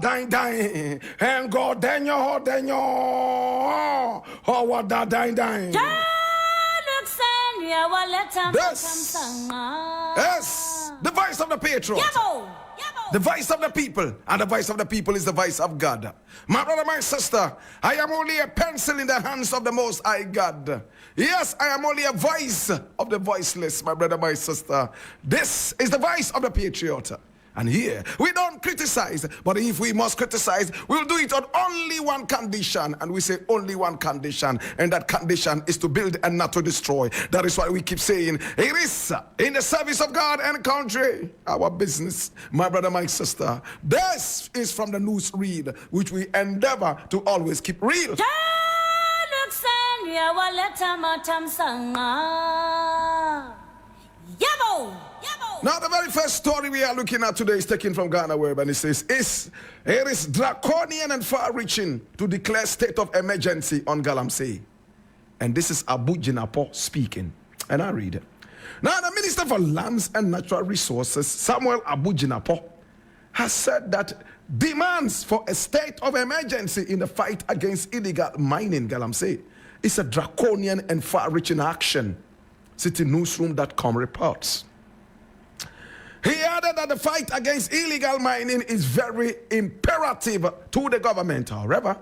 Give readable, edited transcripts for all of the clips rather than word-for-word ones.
Dine, dine, and go, denyo, oh, what that dine, dine. Yes, the voice of the patriot. The voice of the people, and the voice of the people is the voice of God. My brother, my sister, I am only a pencil in the hands of the Most High God. Yes, I am only a voice of the voiceless, my brother, my sister. This is the voice of the patriot. And here, we don't criticize, but if we must criticize, we'll do it on only one condition. And we say only one condition, and that condition is to build and not to destroy. That is why we keep saying, it is in the service of God and country, our business, my brother, my sister. This is from the news read, which we endeavor to always keep real. Now, the very first story we are looking at today is taken from Ghana Web, and it says, it is draconian and far-reaching to declare state of emergency on galamsey. And this is Abu Jinapo speaking. And I read it. Now, the Minister for Lands and Natural Resources, Samuel Abu Jinapo, has said that demands for a state of emergency in the fight against illegal mining galamsey is a draconian and far-reaching action. CityNewsroom.com reports. He added that the fight against illegal mining is very imperative to the government. However,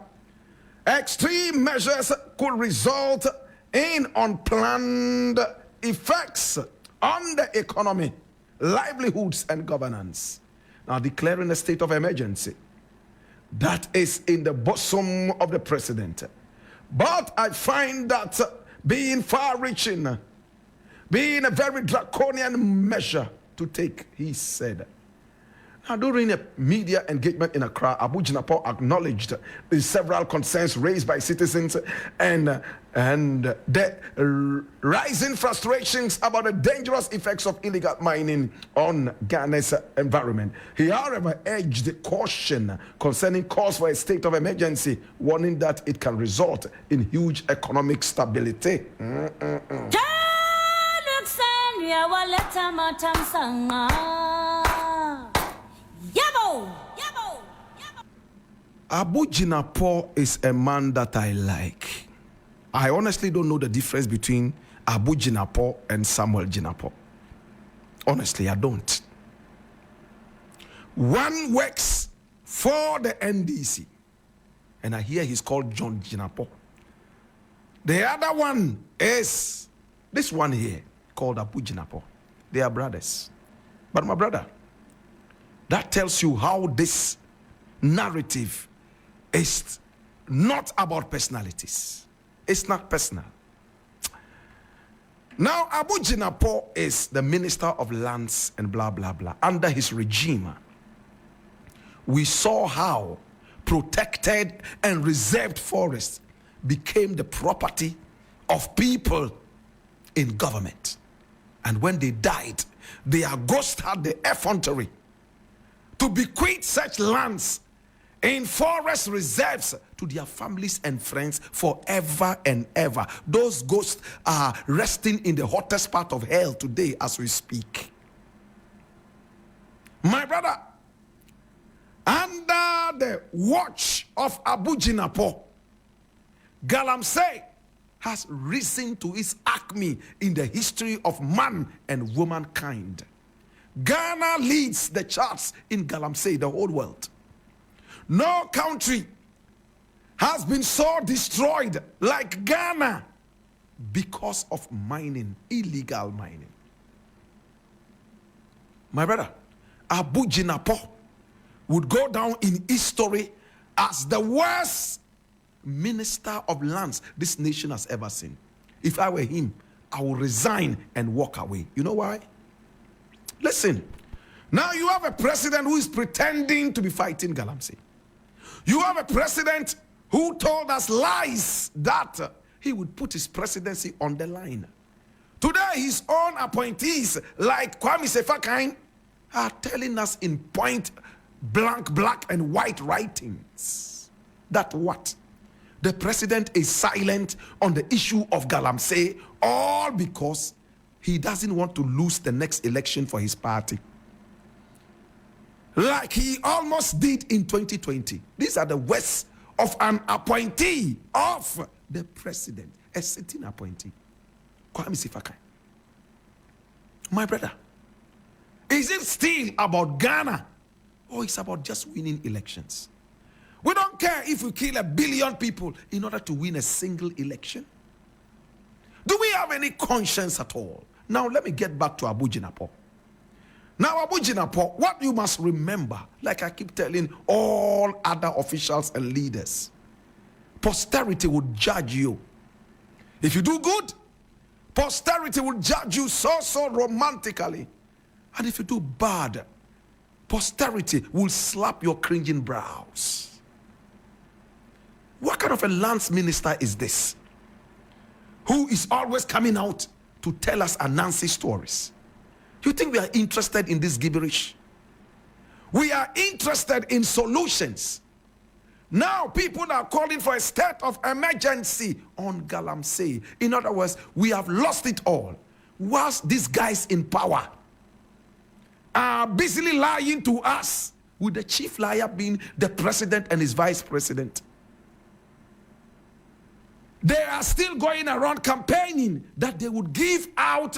extreme measures could result in unplanned effects on the economy, livelihoods, and governance. Now, declaring a state of emergency, that is in the bosom of the president. But I find that being far-reaching, being a very draconian measure to take, he said. Now, during a media engagement in Accra, Abu Jinapo acknowledged the several concerns raised by citizens and the rising frustrations about the dangerous effects of illegal mining on Ghana's environment. He, however, urged caution concerning calls for a state of emergency, warning that it can result in huge economic stability. Abu Jinapo is a man that I like. I honestly don't know the difference between Abu Jinapo and Samuel Jinapo. Honestly, I don't. One works for the NDC, and I hear he's called John Jinapo. The other one is this one here, called Abu Jinapo. They are brothers. But my brother, that tells you how this narrative is not about personalities. It's not personal. Now, Abu Jinapo is the Minister of Lands and blah, blah, blah. Under his regime, we saw how protected and reserved forests became the property of people in government. And when they died, their ghosts had the effrontery to bequeath such lands in forest reserves to their families and friends forever and ever. Those ghosts are resting in the hottest part of hell today as we speak. My brother, under the watch of Abu Jinapo, galamsey has risen to its acme in the history of man and womankind. Ghana leads the charts in galamsey, the whole world. No country has been so destroyed like Ghana because of mining, illegal mining. My brother, Abu Jinapo would go down in history as the worst minister of lands this nation has ever seen. If I were him, I would resign and walk away. You know why? Listen, now you have a president who is pretending to be fighting galamsey. You have a president who told us lies that he would put his presidency on the line. Today, his own appointees, like Kwame Sefakain, are telling us in point blank, black and white writings that what? The president is silent on the issue of galamsey, all because he doesn't want to lose the next election for his party. like he almost did in 2020. These are the words of an appointee of the president, a sitting appointee. Kwame Sifakai. My brother, is it still about Ghana or it's about just winning elections? We don't care if we kill 1 billion people in order to win a single election. Do we have any conscience at all? Now let me get back to Abu Jinapo. Now Abu Jinapo, what you must remember, like I keep telling all other officials and leaders, posterity will judge you. If you do good, posterity will judge you so romantically. And if you do bad, posterity will slap your cringing brows. What kind of a lance minister is this? Who is always coming out to tell us Anansi stories? You think we are interested in this gibberish? We are interested in solutions. Now people are calling for a state of emergency on galamsey. In other words, we have lost it all. Whilst these guys in power are busily lying to us, with the chief liar being the president and his vice president. They are still going around campaigning that they would give out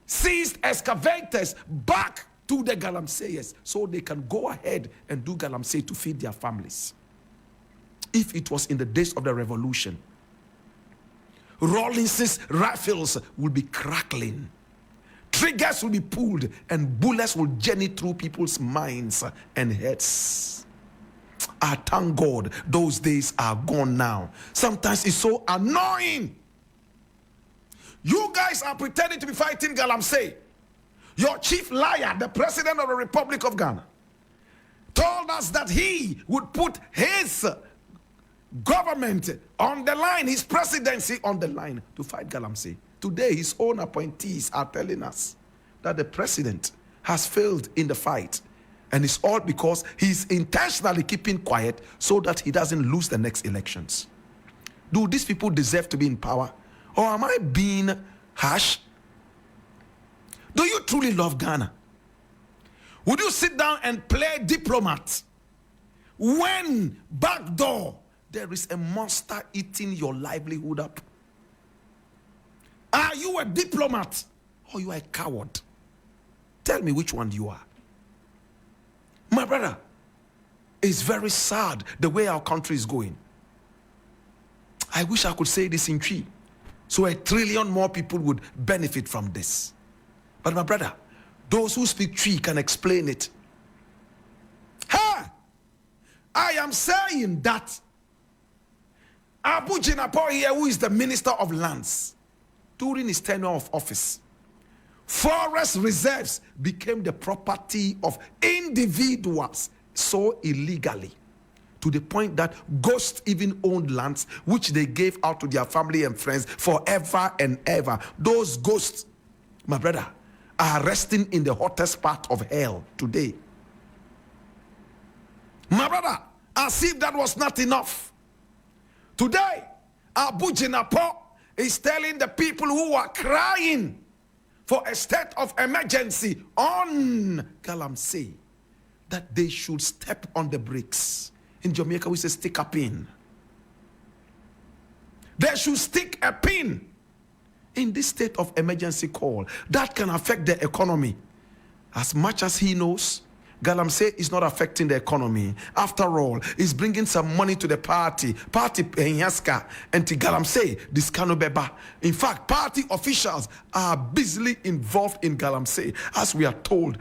seized excavators back to the galamseyers so they can go ahead and do galamsey to feed their families. If it was in the days of the revolution, Rawlins's rifles will be crackling, triggers will be pulled, and bullets will journey through people's minds and heads. I thank God those days are gone now. Sometimes it's so annoying. You guys are pretending to be fighting galamsey. Your chief liar, the president of the Republic of Ghana, told us that he would put his government on the line, his presidency on the line to fight galamsey. Today, his own appointees are telling us that the president has failed in the fight. And it's all because he's intentionally keeping quiet so that he doesn't lose the next elections. Do these people deserve to be in power? Or am I being harsh? Do you truly love Ghana? Would you sit down and play diplomat when backdoor there is a monster eating your livelihood up? Are you a diplomat or you are a coward? Tell me which one you are. My brother, it's very sad the way our country is going. I wish I could say this in Twi, so 1 trillion more people would benefit from this. But my brother, those who speak Twi can explain it. I am saying that Abu Jinapo here, who is the Minister of Lands, during his tenure of office, forest reserves became the property of individuals so illegally, to the point that ghosts even owned lands which they gave out to their family and friends forever and ever. Those ghosts, my brother, are resting in the hottest part of hell today. My brother, as if that was not enough, today Abu Jinapo is telling the people who are crying for a state of emergency on galamsey that they should step on the brakes. In Jamaica, we say stick a pin. They should stick a pin in this state of emergency call that can affect the economy. As much as he knows, galamsey is not affecting the economy. After all, it's bringing some money to the party. Party Penyaska and galamsey, this kanobeba. In fact, party officials are busily involved in galamsey, as we are told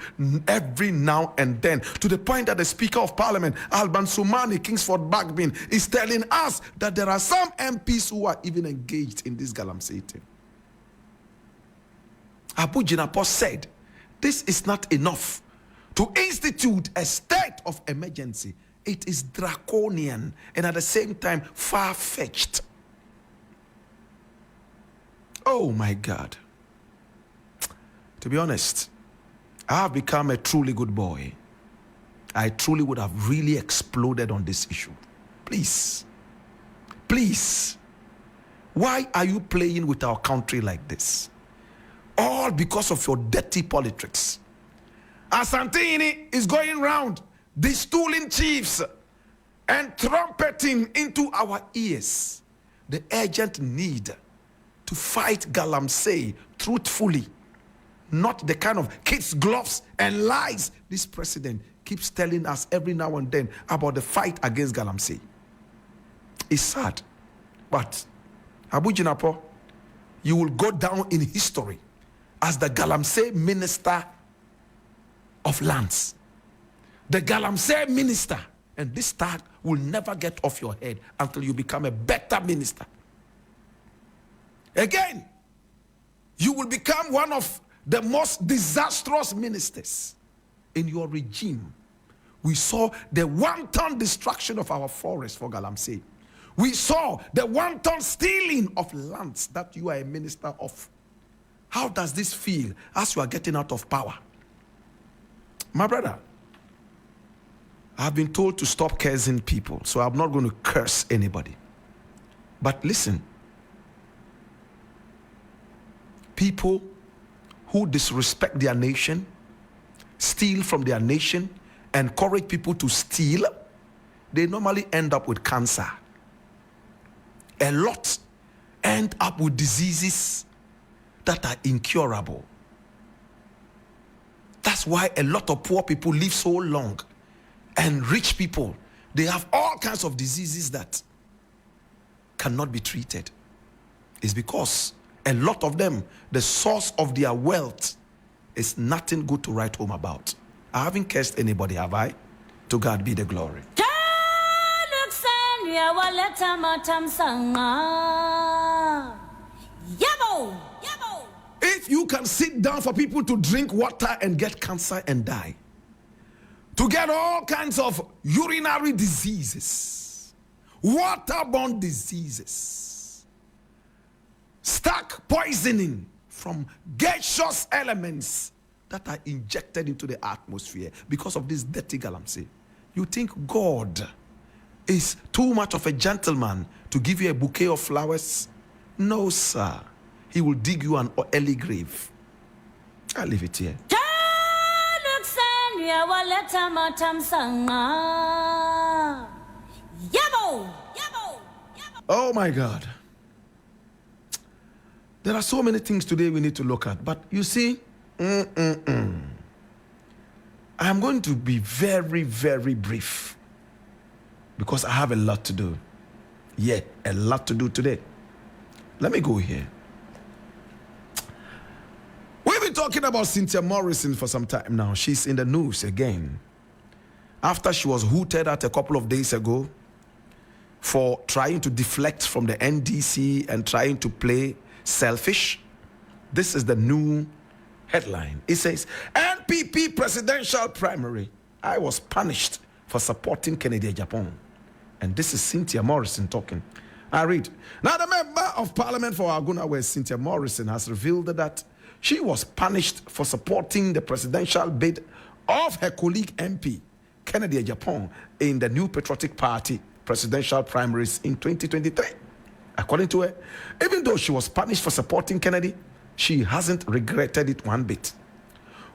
every now and then, to the point that the Speaker of Parliament, Alban Sumani, Kingsford Bagbin, is telling us that there are some MPs who are even engaged in this galamsey thing. Abu Jinapo said, this is not enough to institute a state of emergency. It is draconian and at the same time far-fetched. Oh my God. To be honest, I have become a truly good boy. I truly would have really exploded on this issue. Please, please, why are you playing with our country like this? All because of your dirty politics. Asantini is going round the stooling chiefs, and trumpeting into our ears the urgent need to fight galamsey truthfully, not the kind of kids' gloves and lies this president keeps telling us every now and then about the fight against galamsey. It's sad, but Abu Jinapo, you will go down in history as the galamsey minister of lands. The galamsey minister, and this tag will never get off your head until you become a better minister. Again, you will become one of the most disastrous ministers in your regime. We saw the wanton destruction of our forests for galamsey. We saw the wanton stealing of lands that you are a minister of. How does this feel as you are getting out of power? My brother, I've been told to stop cursing people, so I'm not going to curse anybody. But listen, people who disrespect their nation, steal from their nation, encourage people to steal, they normally end up with cancer. A lot end up with diseases that are incurable. That's why a lot of poor people live so long. And rich people, they have all kinds of diseases that cannot be treated. It's because a lot of them, the source of their wealth is nothing good to write home about. I haven't cursed anybody, have I? To God be the glory. If you can sit down for people to drink water and get cancer and die, to get all kinds of urinary diseases, waterborne diseases, stark poisoning from gaseous elements that are injected into the atmosphere because of this dirty galamsey, you think God is too much of a gentleman to give you a bouquet of flowers? No, sir. He will dig you an early grave. I'll leave it here. Oh my God. There are so many things today we need to look at. But you see, I'm going to be very, very brief because I have a lot to do. Yeah, a lot to do today. Let me go here. We've been talking about Cynthia Morrison for some time now. She's in the news again after she was hooted at a couple of days ago for trying to deflect from the NDC and trying to play selfish. This is the new headline. It says, NPP presidential primary. I was punished for supporting Kennedy Japan. And this is Cynthia Morrison talking. I read. Now the member of parliament for Aguna West, Cynthia Morrison, has revealed that she was punished for supporting the presidential bid of her colleague MP, Kennedy Japan, in the New Patriotic Party presidential primaries in 2023. According to her, even though she was punished for supporting Kennedy, she hasn't regretted it one bit.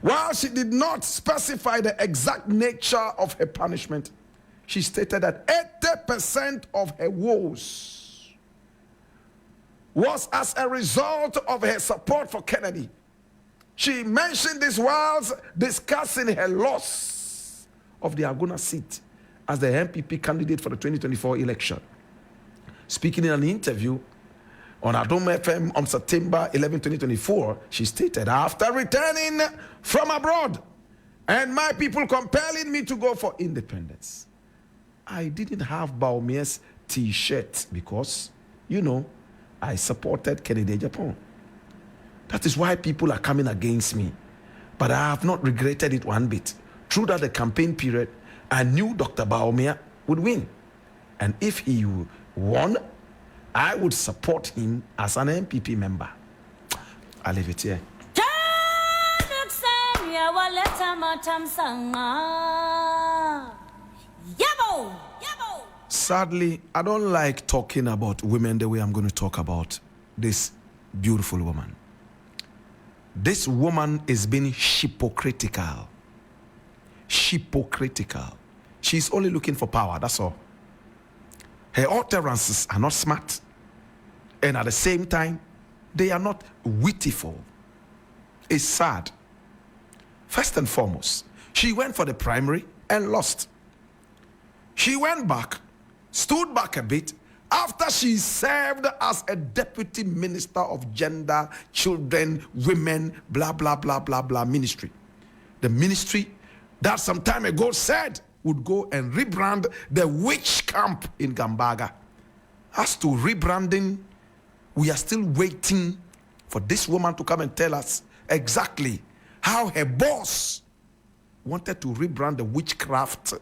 While she did not specify the exact nature of her punishment, she stated that 80% of her woes was as a result of her support for Kennedy. She mentioned this whilst discussing her loss of the Aguna seat as the MPP candidate for the 2024 election. Speaking in an interview on Adom FM on September 11, 2024, she stated, after returning from abroad and my people compelling me to go for independence, I didn't have Baumia's t-shirt because, you know, I supported Kennedy Japan. That is why people are coming against me. But I have not regretted it one bit. Throughout the campaign period, I knew Dr. Baumia would win. And if he won, I would support him as an MPP member. I'll leave it here. Sadly, I don't like talking about women the way I'm going to talk about this beautiful woman. This woman is being hypocritical. Hypocritical. She's only looking for power, that's all. Her utterances are not smart. And at the same time, they are not wittiful. It's sad. First and foremost, she went for the primary and lost. She went back, stood back a bit, after she served as a deputy minister of gender, children, women, blah, blah, blah, blah, blah ministry. The ministry that some time ago said would go and rebrand the witch camp in Gambaga. As to rebranding, we are still waiting for this woman to come and tell us exactly how her boss wanted to rebrand the witchcraft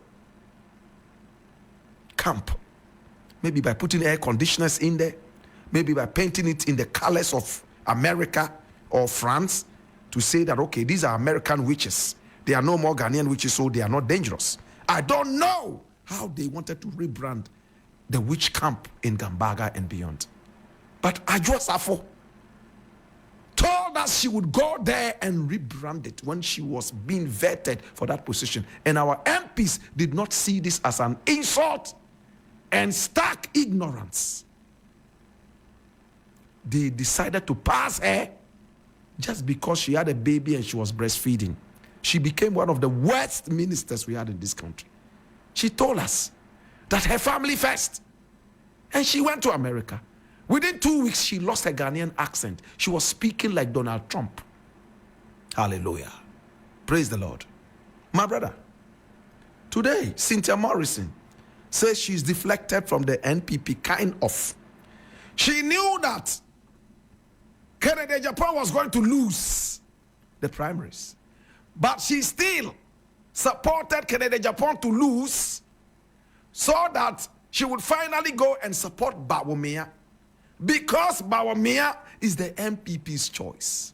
camp. Maybe by putting air conditioners in there, maybe by painting it in the colors of America or France to say that, okay, these are American witches. They are no more Ghanaian witches, so they are not dangerous. I don't know how they wanted to rebrand the witch camp in Gambaga and beyond. But Ajwa Safo told us she would go there and rebrand it when she was being vetted for that position. And our MPs did not see this as an insult and stark ignorance. They decided to pass her just because she had a baby and she was breastfeeding. She became one of the worst ministers we had in this country. She told us that her family first. And she went to America. Within 2 weeks, she lost her Ghanaian accent. She was speaking like Donald Trump. Hallelujah. Praise the Lord. My brother, today, Cynthia Morrison says she's deflected from the NPP, kind of. She knew that Kennedy Japan was going to lose the primaries. But she still supported Kennedy Japan to lose so that she would finally go and support Bawumia, because Bawumia is the MPP's choice.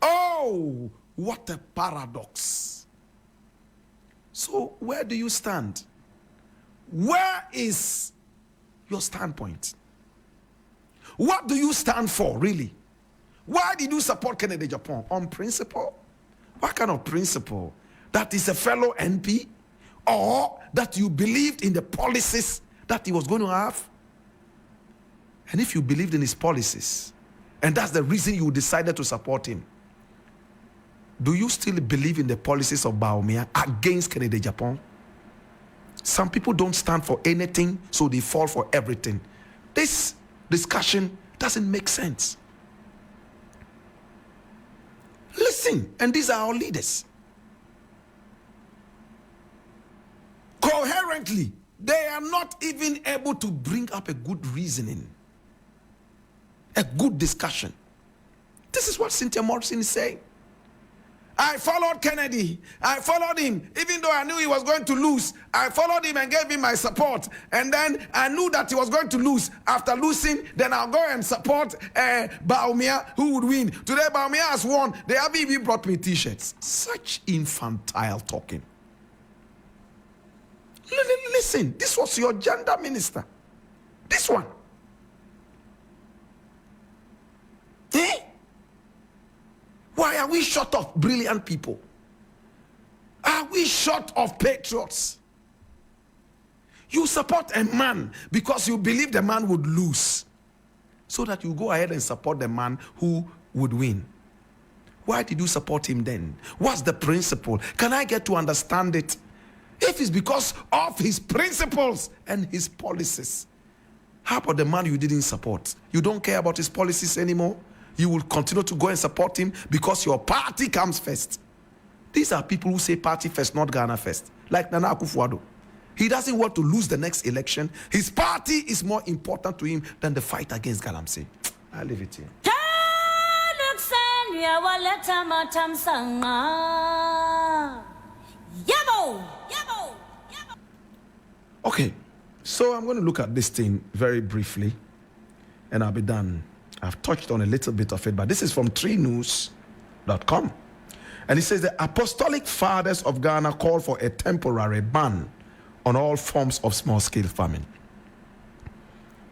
Oh, what a paradox. So where do you stand? Where is your standpoint? What do you stand for, really? Why did you support Kennedy Japan? On principle? What kind of principle? That is a fellow NP? Or that you believed in the policies that he was going to have? And if you believed in his policies, and that's the reason you decided to support him, do you still believe in the policies of Bawumia against Kennedy Japan? Some people don't stand for anything, so they fall for everything. This discussion doesn't make sense. Listen, and these are our leaders. Coherently, they are not even able to bring up a good reasoning, a good discussion. This is what Cynthia Morrison is saying. I followed Kennedy. I followed him. Even though I knew he was going to lose, I followed him and gave him my support. And then I knew that he was going to lose. After losing, then I'll go and support Bawumia, who would win. Today, Bawumia has won. They have even brought me t-shirts. Such infantile talking. Listen, this was your gender minister. This one. Eh? Why are we short of brilliant people? Are we short of patriots? You support a man because you believe the man would lose, so that you go ahead and support the man who would win. Why did you support him then? What's the principle? Can I get to understand it? If it's because of his principles and his policies, how about the man you didn't support? You don't care about his policies anymore? You will continue to go and support him because your party comes first. These are people who say party first, not Ghana first. Like Nana Akufo-Addo. He doesn't want to lose the next election. His party is more important to him than the fight against galamsey. I leave it here. Okay, so I'm going to look at this thing very briefly and I'll be done. I've touched on a little bit of it, but this is from treenews.com. And it says the apostolic fathers of Ghana call for a temporary ban on all forms of small-scale farming.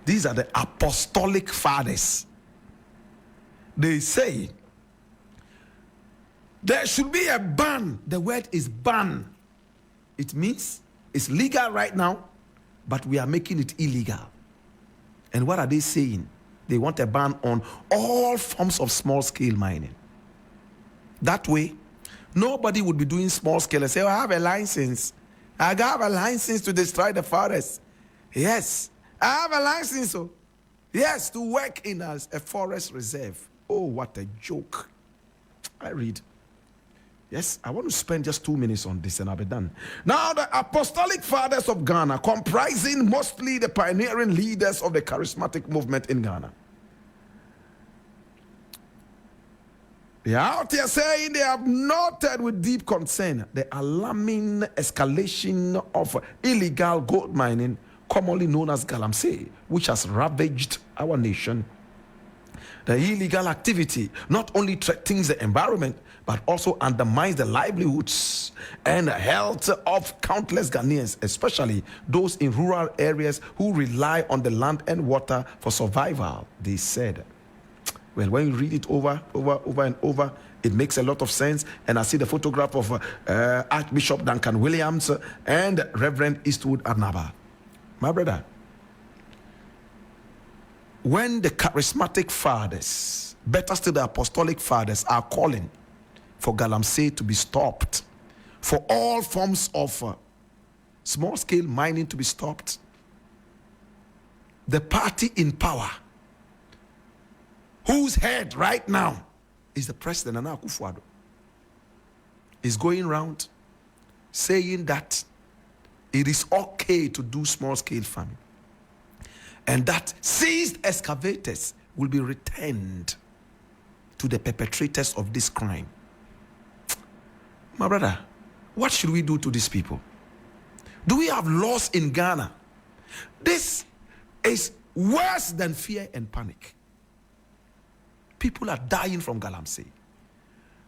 These are the apostolic fathers. They say there should be a ban. The word is ban. It means It's legal right now, but we are making it illegal. And what are they saying? They want a ban on all forms of small-scale mining. That way, nobody would be doing small-scale and say, oh, I have a license. I have a license to destroy the forest. Yes, I have a license. So, yes, to work in a forest reserve. Oh, what a joke. I read. Yes, I want to spend just 2 minutes on this and I'll be done. Now, the apostolic fathers of Ghana, comprising mostly the pioneering leaders of the charismatic movement in Ghana, they are out here saying they have noted with deep concern the alarming escalation of illegal gold mining, commonly known as galamsey, which has ravaged our nation. The illegal activity not only threatens the environment, but also undermines the livelihoods and health of countless Ghanaians, especially those in rural areas who rely on the land and water for survival, they said. Well, when you read it over and over, it makes a lot of sense. And I see the photograph of Archbishop Duncan Williams and Reverend Eastwood Arnaba. My brother, when the charismatic fathers, better still the apostolic fathers, are calling for galamsey to be stopped, for all forms of small-scale mining to be stopped, the party in power, whose head right now is the President Nana Akufo-Addo, is going around saying that it is okay to do small-scale farming, and that seized excavators will be returned to the perpetrators of this crime. My brother, what should we do to these people? Do we have laws in Ghana? This is worse than fear and panic. People are dying from galamsey.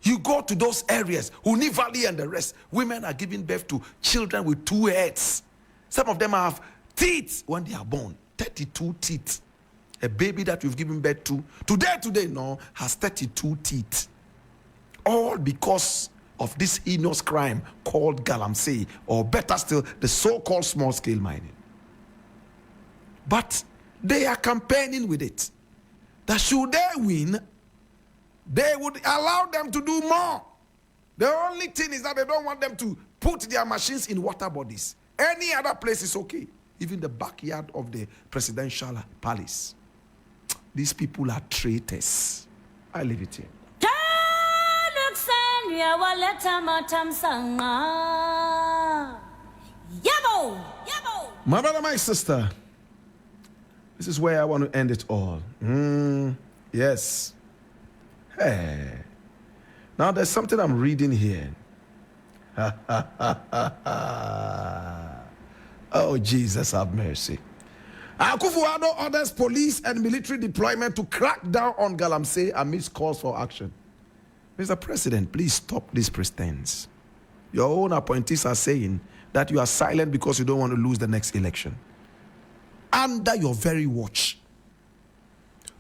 You go to those areas, Uni Valley and the rest, women are giving birth to children with 2 heads. Some of them have teeth when they are born, 32 teeth. A baby that you've given birth to, today, has 32 teeth. All because of this heinous crime called galamsey, or better still, the so-called small-scale mining. But they are campaigning with it, that should they win, they would allow them to do more. The only thing is that they don't want them to put their machines in water bodies. Any other place is okay, even the backyard of the presidential palace. These people are traitors. I leave it here. My brother, my sister, this is where I want to end it all. Yes. Hey. Now there's something I'm reading here. Oh, Jesus, have mercy. Akufo-Addo orders police and military deployment to crack down on galamsey amidst calls for action. Mr. President, please stop this pretense. Your own appointees are saying that you are silent because you don't want to lose the next election. Under your very watch,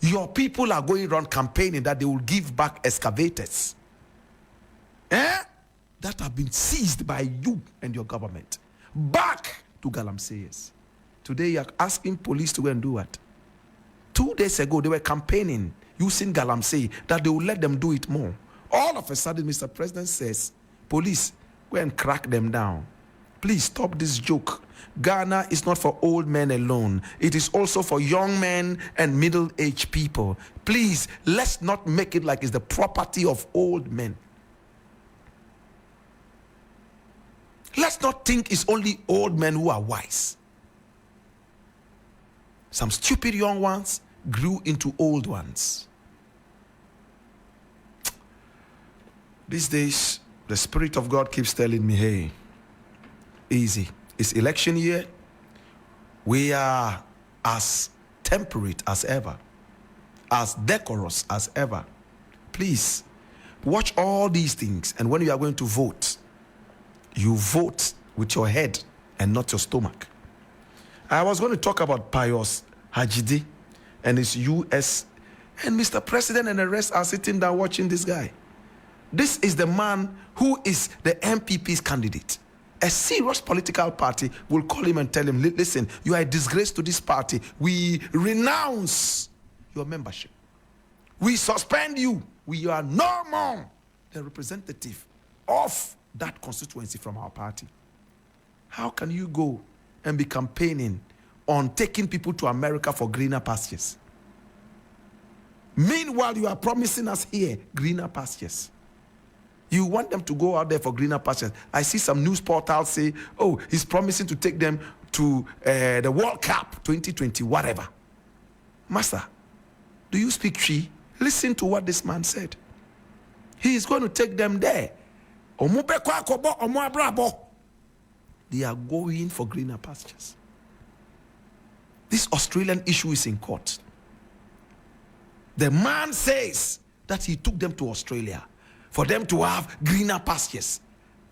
your people are going around campaigning that they will give back excavators that have been seized by you and your government back to galamseyers. Today you are asking police to go and do what? 2 days ago they were campaigning using galamsey that they will let them do it more. All of a sudden, Mr. President says, police, go and crack them down. Please stop this joke. Ghana is not for old men alone. It is also for young men and middle-aged people. Please, let's not make it like it's the property of old men. Let's not think it's only old men who are wise. Some stupid young ones grew into old ones. These days, the Spirit of God keeps telling me, hey, easy. It's election year. We are as temperate as ever, as decorous as ever. Please, watch all these things. And when you are going to vote, you vote with your head and not your stomach. I was going to talk about Pius Hajidi and his US. And Mr. President and the rest are sitting down watching this guy. This is the man who is the MPP's candidate. A serious political party will call him and tell him, listen, you are a disgrace to this party. We renounce your membership. We suspend you. We are no more the representative of that constituency from our party. How can you go and be campaigning on taking people to America for greener pastures? Meanwhile, you are promising us here greener pastures. You want them to go out there for greener pastures. I see some news portals say, oh, he's promising to take them to the World Cup 2020, whatever. Master, do you speak Twi? Listen to what this man said. He is going to take them there. They are going for greener pastures. This Australian issue is in court. The man says that he took them to Australia for them to have greener pastures.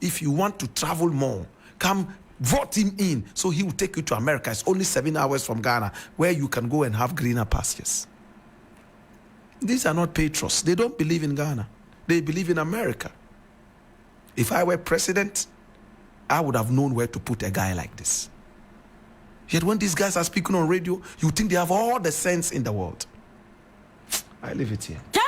If you want to travel more, come vote him in so he will take you to America. It's only 7 hours from Ghana where you can go and have greener pastures. These are not patriots. They don't believe in Ghana. They believe in America. If I were president, I would have known where to put a guy like this. Yet when these guys are speaking on radio, you think they have all the sense in the world. I leave it here. Yeah,